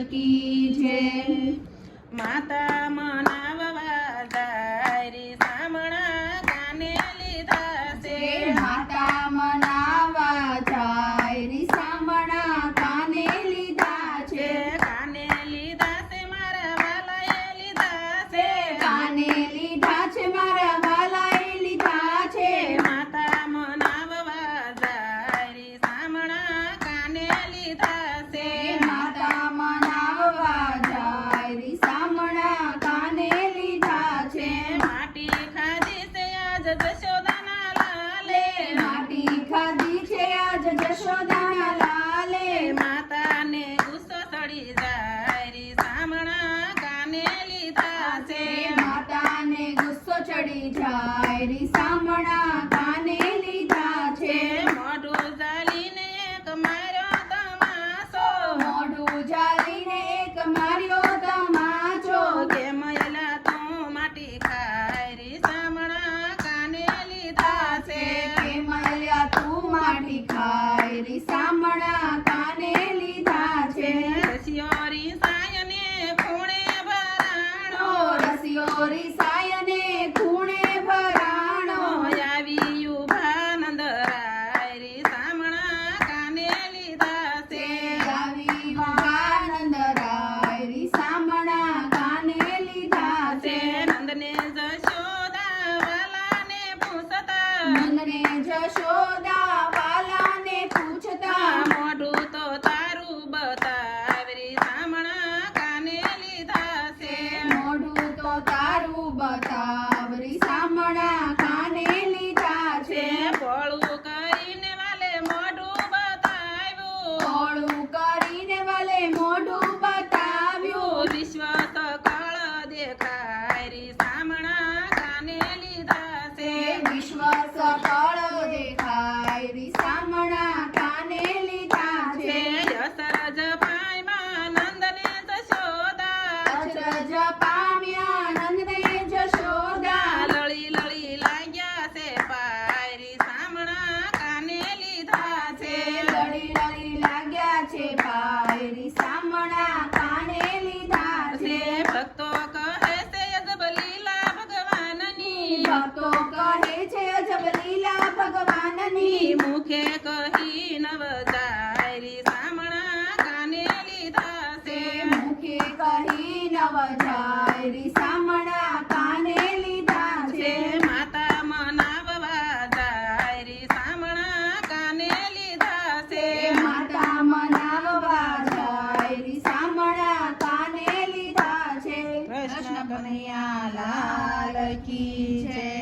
કી જય। માતા મનાવવા જાય રે સામણા કાને લીધા છે। માતા મનાવા જાય રે સામણા કાને લીધા છે। કાને લીધા છે મારા વાલાએ લીધા છે। કાને લીધા છે મારા વાલાએ લીધા છે। માતા મનાવવા જાય રે સામણા કાને લીધા છે। માતા મનાવવા જાય રે સામણા કાને લીધા છે। માટી ખાધી છે આજ જશોદાના લાલે। માટી ખાધી છે આજ જશોદાના લાલે। માતાને ગુસ્સો ચડી જાય રે સામણા કાને લીધા છે। માતાને ગુસ્સો ચડી જાય રે સામણા કાને લીધા છે। મોઢું જાલીને એક માર્યો તમાશો। મોઢું જાલીને એક માર્યો તમાચો। કે મયલા તું માટી ખાય રે સામણા કાને લીધા છે। કે મળ્યા તું માટી ખાય રે સામણા કાને લીધા છે। રસિયોરી સાયને ખૂણે ભરાણો। રસિયો રીસાયને ખૂણે ભરાણો। આવી યુભાનંદ રાય રે સામણા કાને લીધા છે। આવી આનંદ રાય રે સામણા કાને લીધા છે। નંદને જશોદા વાલાને પૂછતા। નંદને જશોદા વાલાને પૂછતા। મોઢું તો તારું બતાવ રે સામણા કાને લીધા છે। મોઢું તો તારું બતાવ રે સામણા કાને લીધા છે। પોળું કરીને વાલે મોઢું બતાવ્યું। પોળું કરીને વાલે મોઢું બતાવ્યું। વિશ્વ સકળ દેખાય રે સામણા કાને લીધા છે। વિશ્વ સફળ દેખાય રે સામણા કાને લીધા છે। અસરજ ભાઈમાં નંદને જશોદા। અચરજ પામ્યા નંદને જશોદા। લળી લળી લાગ્યા છે પાય રે સામણા કાને લીધા છે। લડી લડી લાગ્યા છે પાય રે સામણા કાને લીધા છે। ભક્તો કહે છે અજબ લીલા ભગવાનની। ભક્તો કહે છે અજબ લીલા ભગવાનની। મુખે કહી નવ જાય રે સામણા કાને લીધા છે। મુખે કહી નવ જાય રે સામણા કાને લીધા છે। માતા મનાવવા જાય રે સામણા કાને લીધા છે। માતા મનાવવા જાય રે સામણા કાને લીધા છે। કૃષ્ણ કૃષ્ણ કનૈયા લાલ કી જય।